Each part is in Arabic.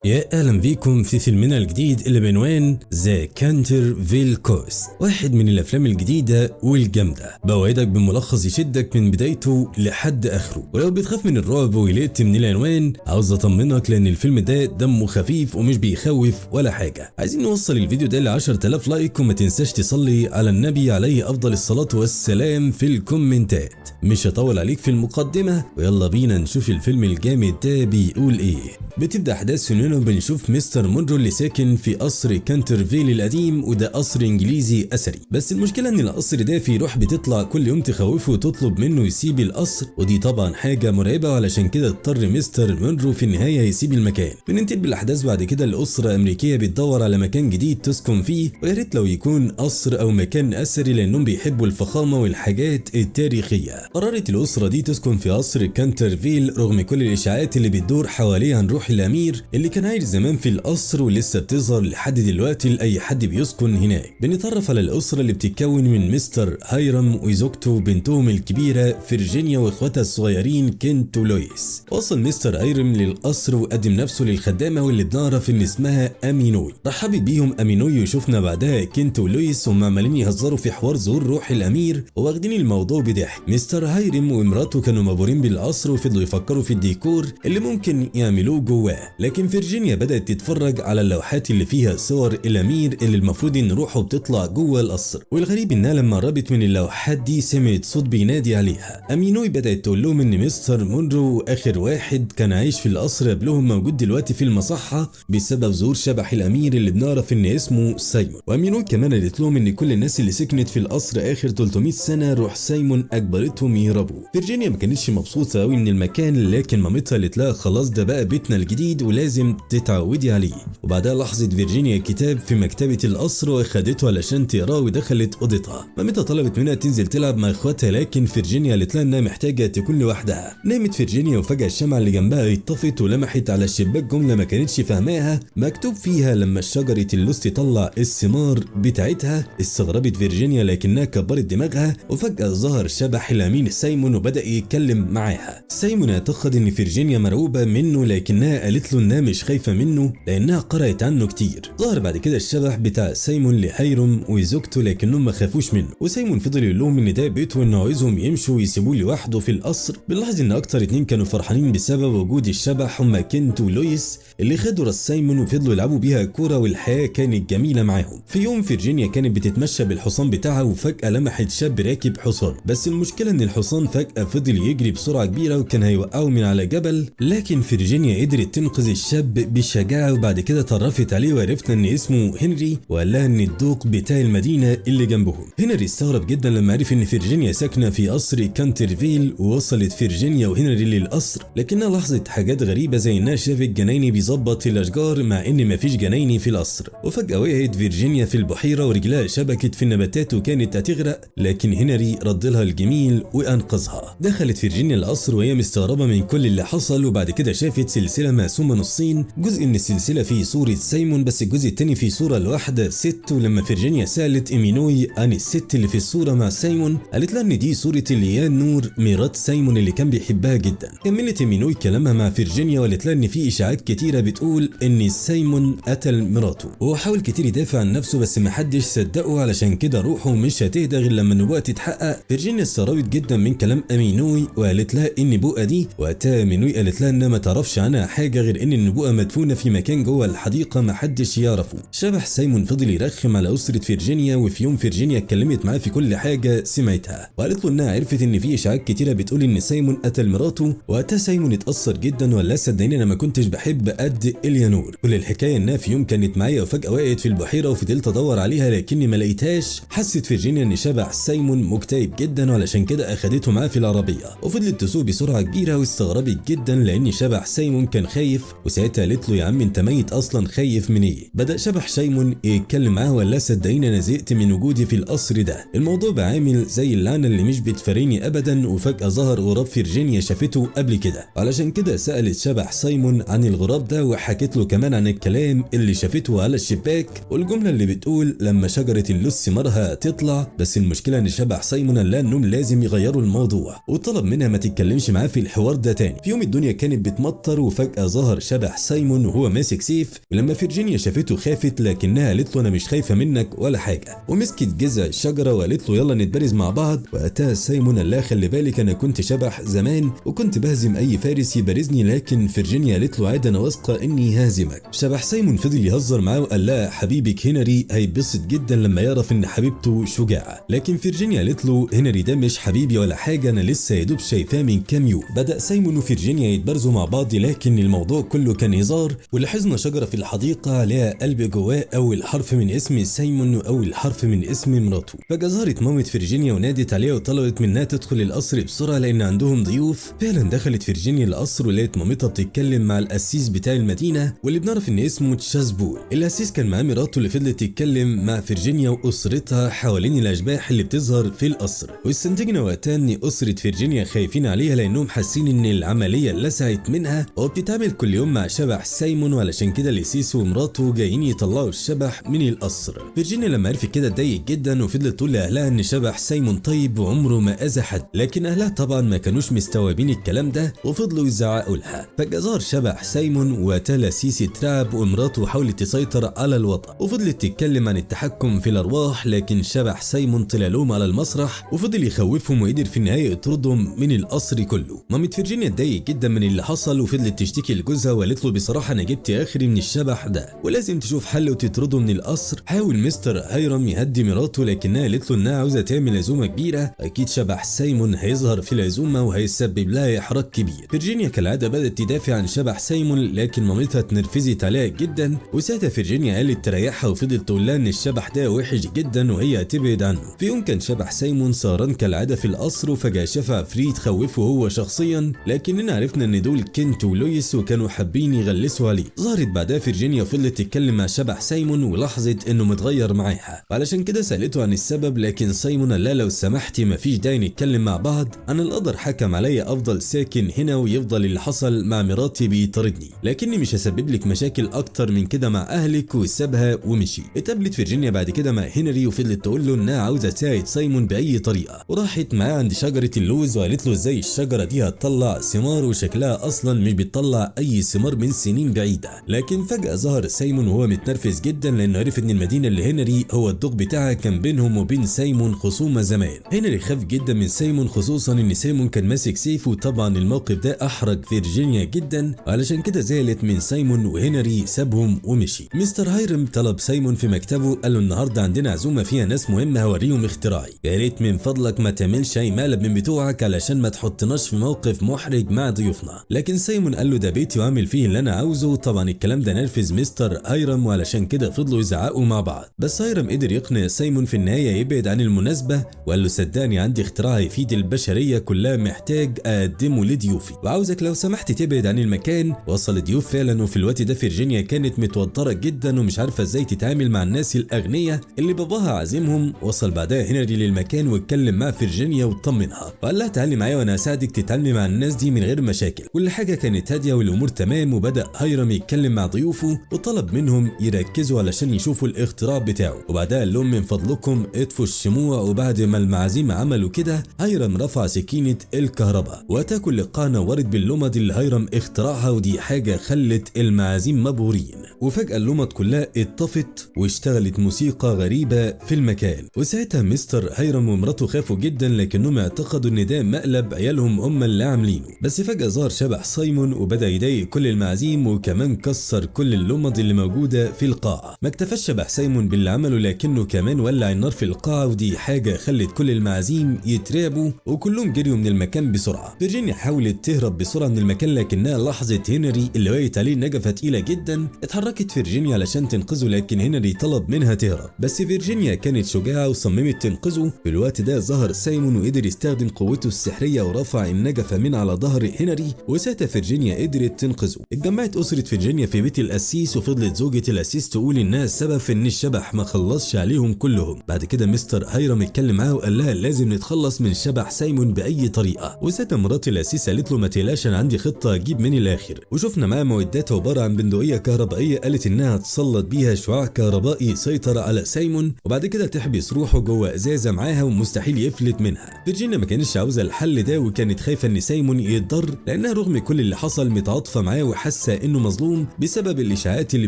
يا اهلا بيكم في فيلمنا الجديد اللي بعنوان ذا كانترفيل كوست، واحد من الافلام الجديده والجامده. بوعدك بملخص يشدك من بدايته لحد اخره، ولو بتخاف من الرعب وقلقت من العنوان عاوز اطمنك لان الفيلم ده دمه خفيف ومش بيخوف ولا حاجه. عايزين نوصل الفيديو ده ل 10000 لايك، وما تنساش تصلي على النبي عليه افضل الصلاه والسلام في الكومنتات. مش هطول عليك في المقدمه ويلا بينا نشوف الفيلم الجامد ده بيقول ايه. بتبدا احداث فيلمنا وبنشوف مستر مونرو اللي ساكن في قصر كانترفيل القديم، وده قصر انجليزي اثري. بس المشكله ان القصر ده فيه روح بتطلع كل يوم تخوفه وتطلب منه يسيب القصر، ودي طبعا حاجه مرعبه، وعلشان كده اضطر مستر مونرو في النهايه يسيب المكان. بننتقل بالاحداث بعد كده لاسره امريكيه بتدور على مكان جديد تسكن فيه، ويا ريت لو يكون قصر او مكان اثري لانهم بيحبوا الفخامه والحاجات التاريخيه. قررت الاسره دي تسكن في قصر كانترفيل رغم كل الاشاعات اللي بتدور حواليه عن روح الامير اللي كان عايش زمان في القصر ولسه بتظهر لحد دلوقتي لاي حد بيسكن هناك. بنتعرف على الاسره اللي بتتكون من مستر هايرام وزوجته وبنتهم الكبيره فيرجينيا واخواتها الصغيرين كنت ولويس. وصل مستر هايرام للقصر وقدم نفسه للخدامه واللي بنعرف ان اسمها امينوي. رحبت بيهم امينوي وشفنا بعدها كنت ولويس وهم عمالين يهزروا في حوار ظهور روح الامير واخدين الموضوع بضحك. مستر هايرام ومراته كانوا مبهورين بالقصر وفضلوا يفكروا في الديكور اللي ممكن يعملوه جواه، لكن فيرجينيا بدأت تتفرج على اللوحات اللي فيها صور الامير اللي المفروض ان روحه بتطلع جوه القصر. والغريب انها لما قربت من اللوحات دي سمعت صوت بينادي عليها. امينوي بدأت تقول لهم ان مستر مونرو اخر واحد كان عايش في القصر قبلهم موجود دلوقتي في المصحة بسبب ظهور شبح الامير اللي بنعرف ان اسمه سايمون. وامينوي كمان قالت لهم ان كل الناس اللي سكنت في القصر اخر 300 سنة روح سايمون اجبرتهم يهربوا. فيرجينيا ما كانتش مبسوطة قوي من المكان، لكن مامتها قالت لها خلاص ده بقى بيتنا الجديد ولازم تتعودي عليه. وبعدها لاحظت فيرجينيا كتاب في مكتبة القصر واخدته علشان تقراه ودخلت اوضتها. مامتها طلبت منها تنزل تلعب مع اخواتها، لكن فيرجينيا قالت لها انها محتاجة تكون لوحدها. نامت فيرجينيا وفجأة الشمعة اللي جنبها اتطفت ولمحت على الشباك جملة ما كانتش فاهماها مكتوب فيها لما شجرة اللوز تطلع الثمار بتاعتها. استغربت فيرجينيا لكنها كبرت دماغها، وفجأة ظهر شبح الامين سايمون وبدأ يتكلم معاها. سايمون اعتقد ان فيرجينيا مرعوبة منه، لكنها قالت له انها مش خايفة منه لانها قرأت عنه كتير. ظهر بعد كده الشبح بتاع سايمون لهايرام وزوجته لكنهم ما خافوش منه، وسايمون فضل يقول لهم ان ده بيته وانه عايزهم يمشوا ويسيبوه لوحده في القصر. بنلاحظ ان اكتر اتنين كانوا فرحانين بسبب وجود الشبح هما كنت ولويس اللي خدوا راس سايمون وفضلوا يلعبوا بيها كوره والحياه كانت جميله معاهم. في يوم فيرجينيا كانت بتتمشى بالحصان بتاعها وفجاه لمحت شاب راكب حصان، بس المشكله ان الحصان فجاه فضل يجري بسرعه كبيره وكان هيوقعه من على جبل، لكن فيرجينيا قدرت تنقذ الشاب بشجاعه. وبعد كده اتعرفت عليه وعرفنا ان اسمه هنري، وقال لها ان الدوق بتاع المدينه اللي جنبهم. هنري استغرب جدا لما عرف ان فيرجينيا ساكنه في قصر كانترفيل، ووصلت فيرجينيا وهنري للقصر لكنها لاحظت حاجات غريبه زي انها شافت جنايني بيظبط الاشجار مع ان مفيش جنايني في القصر. وفجاه وقعت فيرجينيا في البحيره ورجلها شبكت في النباتات وكانت هتغرق، لكن هنري رد لها الجميل وانقذها. دخلت فيرجينيا القصر وهي مستغربه من كل اللي حصل، وبعد كده شافت سلسله مقسومه نصين، جزء من السلسله فيه صوره سايمون بس الجزء التاني فيه صوره لواحده ست. ولما فيرجينيا سالت امينوي عن الست اللي في الصوره مع سايمون قالت لها ان دي صوره ليان نور مرات سايمون اللي كان بيحبها جدا. كملت امينوي كلامها مع فيرجينيا وقالت لها ان في اشاعات كتيره بتقول ان سايمون قتل مراته، وهو حاول كتير يدافع عن نفسه بس محدش صدقه، علشان كده روحه مش هتهدى غير لما النبوءه تتحقق. فيرجينيا استغربت جدا من كلام امينوي وقالت لها ان النبوءه دي، وقتها امينوي قالت لها انها ما تعرفش عنها حاجه غير ان النبوءه مدفونه في مكان جوه الحديقه محدش يعرفه. شبح سايمون فضل يرخم على اسره فيرجينيا، وفي يوم فيرجينيا اتكلمت معاه في كل حاجه سمعتها وقالت له انها عرفت ان في اشاعات كتيره بتقول ان سايمون قتل مراته. وقتها سايمون اتاثر جدا وقال لها صدقيني انا ما كنتش بحب قد اليانور. كل الحكايه انها في يوم كانت معايا وفجاه وقعت في البحيره وفضلت ادور عليها لكني ما لقيتهاش. حست فيرجينيا ان شبح سايمون مكتئب جدا وعلشان كده اخدته معاه في العربيه وفضلت تسوق بسرعه كبيره، واستغربت جدا لان شبح سايمون كان خايف. وساعتها قالت له يا عم انت ميت اصلا، خايف من ايه؟ بدا شبح سايمون يتكلم معاه وقال لها صدقيني انا زهقت من وجودي في القصر ده، الموضوع بقى عامل زي اللعنه اللي مش بتفارقني ابدا. وفجاه ظهر غراب فيرجينيا شافته قبل كده، علشان كده سالت شبح سايمون عن الغراب ده وحكت له كمان عن الكلام اللي شافته على الشباك والجمله اللي بتقول لما شجره اللوز ثمارها تطلع. بس المشكله ان شبح سايمون قال لها انهم لازم يغيروا الموضوع وطلب منها ما تتكلمش معاه في الحوار ده تاني. في يوم الدنيا كانت بتمطر وفجاه ظهر شبح سايمون سايمون وهو ماسك سيف، ولما فيرجينيا شافته خافت لكنها قالت له انا مش خايفه منك ولا حاجه، ومسكت جذع الشجره وقالت له يلا نتبارز مع بعض. وقتها سايمون قال لها خلي بالك انا كنت شبح زمان وكنت بهزم اي فارس يبارزني، لكن فيرجينيا قالت له عادي انا واثقه اني هازمك. شبح سايمون فضل يهزر معاه وقال لها حبيبك هنري هيتبسط جدا لما يعرف ان حبيبته شجاعه، لكن فيرجينيا قالت له هنري ده مش حبيبي ولا حاجه، انا لسه يا دوب شايفاه من كام يوم. بدا سايمون وفيرجينيا يتبارزوا مع بعض، لكن الموضوع كله كان هزار. ولاحظنا شجره في الحديقه عليها قلب جواه اول حرف من اسم سايمون واول حرف من اسم مراته. فجاه ظهرت مامة فيرجينيا ونادت عليها وطلبت منها تدخل القصر بسرعه لان عندهم ضيوف. فعلا دخلت فيرجينيا القصر ولقيت مامتها بتتكلم مع القسيس بتاع المدينه واللي بنعرف ان اسمه تشازبول. القسيس كان معاه مراته اللي فضلت تتكلم مع فيرجينيا واسرتها حوالين الاشباح اللي بتظهر في القصر. واستنتجنا وقتها ان اسره فيرجينيا خايفين عليها لانهم حاسين ان العمليه لسعت منها وبتتعامل كل يوم مع شبح سايمون، وعلشان كده القسيس ومراته جايين يطلعوا الشبح من القصر. فيرجينيا لما عرفت كده اتضايقت جدا وفضلت تقول لاهلها ان شبح سايمون طيب وعمره ما اذى حد، لكن اهلها طبعا ما كانوش مستوعبين الكلام ده وفضلوا يزعقوا لها. فجاه ظهر شبح سايمون وتلا سيسي تراب ومراته حاولت تسيطر على الوضع وفضلت تتكلم عن التحكم في الارواح، لكن شبح سايمون طلع لهم على المسرح وفضل يخوفهم وقدر في النهايه يطردهم من القصر كله. مامة فيرجينيا اتضايقت جدا من اللي حصل وفضلت تشتكي لجوزها وقالت له بصراحه انا جبت اخري من الشبح ده ولازم تشوف حل وتطرده من القصر. حاول مستر هايرام يهدي مراته لكنها قالت له انها عاوزه تعمل عزومه كبيره، اكيد شبح سايمون هيظهر في العزومه وهيسبب لها احراج كبير. فيرجينيا كالعاده بدات تدافع عن شبح سايمون لكن مامتها اتنرفزت عليها جدا، وساعتها فيرجينيا قالت تريحها وفضلت تقول لها ان الشبح ده وحش جدا وهي هتبعد عنه. في يوم كان شبح سايمون سهران كالعاده في القصر وفجاه شاف عفريت خوفه هو شخصيا، لكننا عرفنا ان دول كنت ولويس وكانوا حابين يغلسوا عليه. ظهرت بعدها فيرجينيا وفضلت تتكلم مع شبح سايمون ولاحظت انه متغير معاها، وعلشان كده سالته عن السبب، لكن سايمون قال لها لو سمحتي مفيش داعي نتكلم مع بعض، انا القدر حكم عليا افضل ساكن هنا ويفضل اللي حصل مع مراتي بيطاردني، لكني مش هسبب لك مشاكل اكتر من كده مع اهلك، وسابها ومشي. اتقابلت فيرجينيا بعد كده مع هنري وفضلت تقول له انها عاوزه تساعد سايمون باي طريقه، وراحت معاه عند شجره اللوز وقالت له ازاي الشجره دي هتطلع ثمار وشكلها اصلا مش بتطلع اي ثمار من سنين بعيده. لكن فجاه ظهر سايمون وهو متنرفز جدا لانه عرف ان المدينه اللي هنري هو الضوء بتاعها كان بينهم وبين سايمون خصومه زمان. هنري خاف جدا من سايمون خصوصا ان سايمون كان ماسك سيف، وطبعا الموقف ده احرج فيرجينيا جدا وعلشان كده زعلت من سايمون وهنري سابهم ومشي. مستر هايرم طلب سايمون في مكتبه قال له النهارده عندنا عزومه فيها ناس مهمه هوريهم اختراعي، يا ريت من فضلك ما تعملش اي مقلب من بتوعك علشان ما تحطناش في موقف محرج مع ضيوفنا. لكن سايمون قال له ده بيتي واعمل فيه اللي انا عاوزه. طبعا الكلام ده نرفز مستر هايرم وعلشان كده فضلوا يزعقوا مع بعض، بس هايرم قدر يقنع سايمون في النهايه يبعد عن المناسبه وقال له صدقني عندي اختراع هيفيد البشريه كلها محتاج اقدمه لضيوفي وعاوزك لو سمحت تبعد عن المكان. وصل الضيوف فعلا، وفي الوقت ده فيرجينيا كانت متوتره جدا ومش عارفه ازاي تتعامل مع الناس الاغنياء اللي باباها عازمهم. وصل بعدها هنري للمكان واتكلم مع فيرجينيا وطمنها وقال لها تعالي معايا وانا هساعدك تتعاملي مع الناس دي من غير مشاكل. كل حاجه كانت هاديه والامور تمام، وبدا هايرم يتكلم مع ضيوفه وطلب منهم يركزوا علشان يشوفوا الاختراع بتاعه، وبعدها قال لهم من فضلكم اطفوا الشموع. وبعد ما المعازيم عملوا كده هايرم رفع سكينه الكهرباء وقتها كل قاعه نورت باللمض اللي هايرم اخترعها، ودي حاجه خلت المعازيم مبهورين. وفجاه اللمض كلها اتطفت واشتغلت موسيقى غريبه في المكان، وساعتها مستر هايرم ومراته خافوا جدا لكنهم اعتقدوا ان ده مقلب عيالهم هم اللي عاملينه. بس فجاه ظهر شبح سايمون وبدا يضايق كل المعازيم وكمان كسر كل اللمض اللي موجوده في القاعه. ما اكتفاش شبح سايمون باللي عمله لكنه كمان ولع النار في القاعه، ودي حاجه خلت كل المعازيم يترعبوا وكلهم جريوا من المكان بسرعه. فيرجينيا حاولت تهرب بسرعه من المكان لكنها لاحظت هنري اللي وقعت عليه نجفه تقيله جدا. اتحركت فيرجينيا علشان تنقذه لكن هنري طلب منها تهرب، بس فيرجينيا كانت شجاعه وصممت تنقذه. في الوقت ده ظهر سايمون وقدر يستخدم قوته السحريه ورفع النجفه من على ظهر هنري، وساعتها فيرجينيا قدرت تنقذه. اتجمعت اسره فيرجينيا في بيت القسيس وفضلت زوجة القسيس تقول انها السبب في ان الشبح ما خلصش عليهم كلهم. بعد كده مستر هايرم اتكلم معاها وقال لها لازم نتخلص من شبح سايمون باي طريقه، وساعتها مرات القسيس قالت له ما تقلقش انا عندي خطه اجيب من الاخر. وشفنا معاها معدات عباره عن بندقيه كهربائيه قالت انها هتسلط بيها شعاع كهربائي يسيطر على سايمون وبعد كده تحبس روحه جوه ازازه معاها ومستحيل يفلت منها. فيرجينيا ما كانتش عاوزه الحل ده وكانت خايفه ان سايمون يتضر لانها رغم كل اللي حصل متعاطفه معاه وحاسه حاسه انه مظلوم بسبب الاشاعات اللي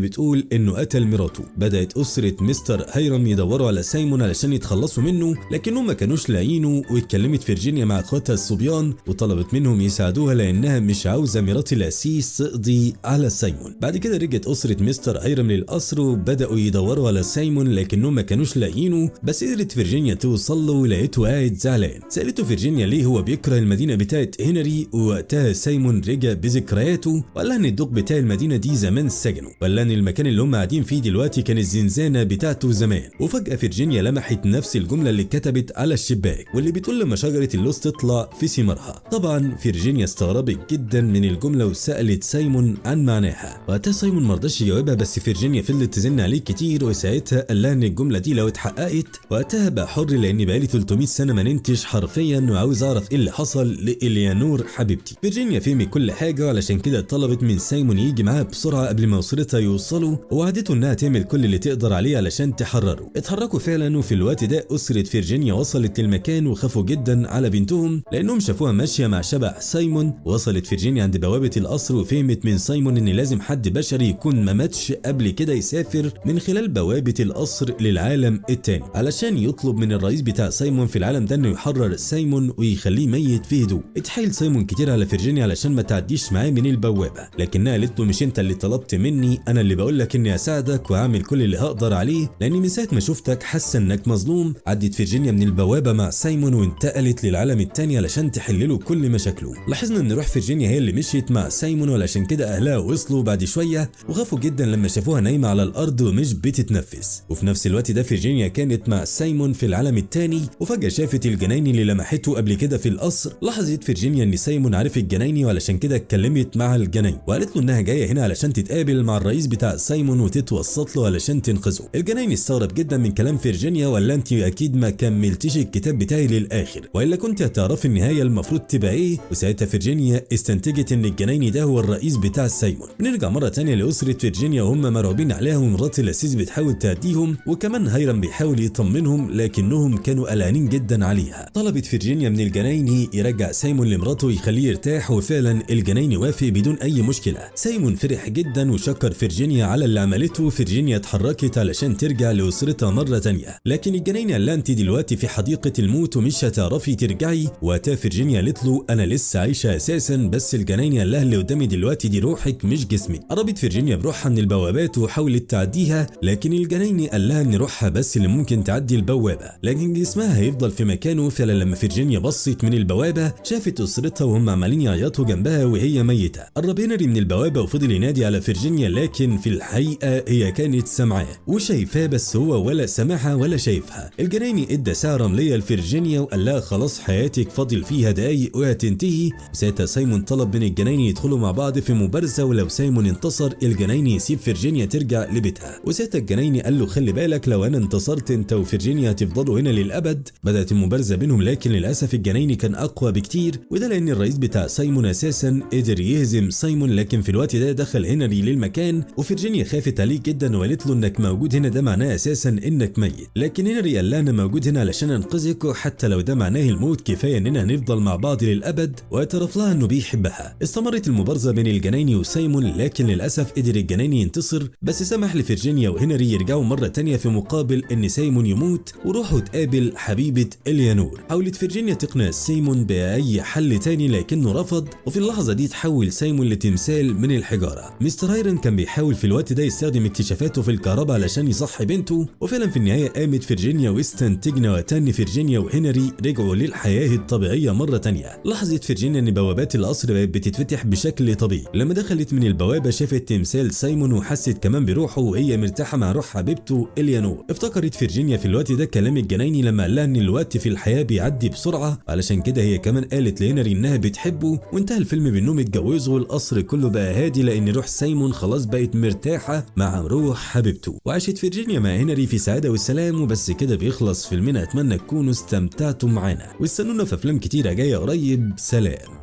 بتقول انه قتل مراته. بدات اسره مستر هايرام يدوروا على سايمون علشان يتخلصوا منه، لكنهم ما كانوش لاقيينه. واتكلمت فيرجينيا مع اخواتها الصبيان وطلبت منهم يساعدوها لانها مش عاوزه مرات القسيس تقضي على سايمون. بعد كده رجعت اسره مستر هايرام للقصر وبداوا يدوروا على سايمون، لكنهم ما كانوش لاقيينه. بس قدرت فيرجينيا توصل له ولقيته قاعد زعلان. سالته فيرجينيا ليه هو بيكره المدينه بتاعت هنري، ووقتها سايمون رجع بذكرياته وقال لها ان الدوق بتاع المدينه دي زمان سجنه، وقال لها ان المكان اللي هم قاعدين فيه دلوقتي كان الزنزانه بتاعته زمان. وفجاه فيرجينيا لمحت نفس الجمله اللي اتكتبت على الشباك واللي بتقول لما شجره اللوز تطلع في ثمارها. طبعا فيرجينيا استغربت جدا من الجمله وسالت سايمون عن معناها. وقتها سايمون مرضاش يجاوبها، بس فيرجينيا فضلت تزن عليه كتير، وساعتها قال لها ان الجمله دي لو اتحققت وقتها بقى حر، لاني بقالي 300 سنه ما نمتش حرفيا وعاوز اعرف ايه اللي حصل لإليانور حبيبتي. فيرجينيا فهمت كل حاجه، علشان كده طلبت من سايمون يجي معاها بسرعه قبل ما اسرتها يوصلوا، ووعدته انها تعمل كل اللي تقدر عليه علشان تحرره. اتحركوا فعلا، وفي الوقت ده اسره فيرجينيا وصلت للمكان وخافوا جدا على بنتهم لانهم شافوها ماشيه مع شبح سايمون. وصلت فيرجينيا عند بوابه القصر وفهمت من سايمون ان لازم حد بشري يكون ما ماتش قبل كده يسافر من خلال بوابه القصر للعالم التاني علشان يطلب من الرئيس بتاع سايمون في العالم ده انه يحرر سايمون ويخليه ميت في هدوء. اتحايل سايمون كتير على فيرجينيا علشان ما تعديش معاه من البوابه، لكنها قالت له مش انت اللي طلبت مني، انا اللي بقول لك اني اساعدك واعمل كل اللي هقدر عليه، لاني من ساعه ما شفتك حاسه انك مظلوم. عدت فيرجينيا من البوابه مع سايمون وانتقلت للعالم التاني علشان تحل له كل مشاكله. لاحظنا ان روح فيرجينيا هي اللي مشيت مع سايمون، وعلشان كده اهلها وصلوا بعد شويه وخافوا جدا لما شافوها نايمه على الارض ومش بتتنفس. وفي نفس الوقت ده فيرجينيا كانت مع سايمون في العالم التاني، وفجاه شافت الجنايني اللي لمحته قبل كده في القصر. لاحظت فيرجينيا ان سايمون عارف الجنايني، وعلشان كده اتكلمت مع الجنايني وقالت له انها جايه هنا علشان تتقابل مع الرئيس بتاع سايمون وتتوسط له علشان تنقذه. الجنايني استغرب جدا من كلام فيرجينيا ولا انت اكيد ما كملتيش الكتاب بتاعي للاخر، والا كنت هتعرفي النهايه المفروض تبقى ايه. وساعتها فيرجينيا استنتجت ان الجنايني ده هو الرئيس بتاع سايمون. بنرجع مره ثانيه لاسره فيرجينيا وهم مرعوبين عليها، ومرات الاسيس بتحاول تهديهم، وكمان هايرام بيحاول يطمنهم لكنهم كانوا قلقانين جدا عليها. طلبت فيرجينيا من الجنايني يرجع سايمون لمراته ويخليه يرتاح، وفعلا الجنايني وافق بدون اي مشكله. سايمون فرح جدا وشكر فيرجينيا على اللي عملته. فيرجينيا اتحركت علشان ترجع لاسرتها مره ثانيه، لكن الجنايني قال لها انت دلوقتي في حديقه الموت ومش هتعرفي ترجعي. وقتها فيرجينيا قالت له انا لسه عايشه اساسا، بس الجنايني قال لها اللي قدامي دلوقتي دي روحك مش جسمك. قربت فيرجينيا بروحها من البوابات وحاولت تعديها، لكن الجنايني قال لها ان روحها بس اللي ممكن تعدي البوابه، لكن جسمها هيفضل في مكانه. فعلا لما فيرجينيا بصت من البوابه شافت اسرتها وهم عمالين يعيطوا جنبها وهي ميته. قرب هنري من البوابه وفضل ينادي على فيرجينيا، لكن في الحقيقه هي كانت سامعاه وشايفاه، بس هو ولا سامعها ولا شايفها. الجنايني ادى ساعه رمليه لفيرجينيا وقال لها خلاص حياتك فاضل فيها دقايق وهتنتهي. وساعتها سايمون طلب من الجنايني يدخلوا مع بعض في مبارزه، ولو سايمون انتصر الجنايني يسيب فيرجينيا ترجع لبيتها. وساعتها الجنايني قال له خلي بالك لو انا انتصرت انت وفيرجينيا هتفضلوا هنا للابد. بدات المبارزه بينهم، لكن للاسف الجنايني كان اقوى بكتير، وده لان الرئيس بتاع سايمون اساسا قدر يهزم سايمون. لكن في الوقت ده دخل هنري للمكان، وفيرجينيا خافت عليه جدا وقالت له انك موجود هنا ده معناه اساسا انك ميت. لكن هنري قال لها انا موجود هنا علشان انقذك، وحتى لو ده معناه الموت كفايه اننا هنفضل مع بعض للابد. واعترف لها انه بيحبها. استمرت المبارزه بين الجنايني وسايمون، لكن للاسف قدر الجنايني ينتصر، بس سمح لفيرجينيا وهنري يرجعوا مره تانيه في مقابل ان سايمون يموت وروحوا تقابل حبيبه إليانور. حاولت فيرجينيا تقنع سايمون باي حل تاني لكنه رفض، وفي اللحظه دي تحول سايمون لتمثال من الحجاره. مستر هايرن كان بيحاول في الوقت ده يستخدم اكتشافاته في الكهرباء علشان يصحي بنته، وفعلا في النهايه قامت فيرجينيا واستنتجنا وقتها ان فيرجينيا وهنري رجعوا للحياه الطبيعيه مره تانيه. لاحظت فيرجينيا ان بوابات القصر بقت بتتفتح بشكل طبيعي. لما دخلت من البوابه شافت تمثال سايمون وحست كمان بروحه وهي مرتاحه مع روح حبيبته إليانور. افتكرت فيرجينيا في الوقت ده كلام الجنايني لما قال لها ان الوقت في الحياه بيعدي بسرعه، علشان كده هي كمان قالت لهنري انها بتحبه. وانتهى الفيلم بانهم اتجوزوا والقصر كله بقى هادي لان روح سايمون خلاص بقت مرتاحه مع روح حبيبته. وعاشت فيرجينيا مع هنري في سعاده والسلام. وبس كده بيخلص فيلمنا. اتمنى تكونوا استمتعتم معانا، واستنونا في افلام كتيره جايه قريب. سلام.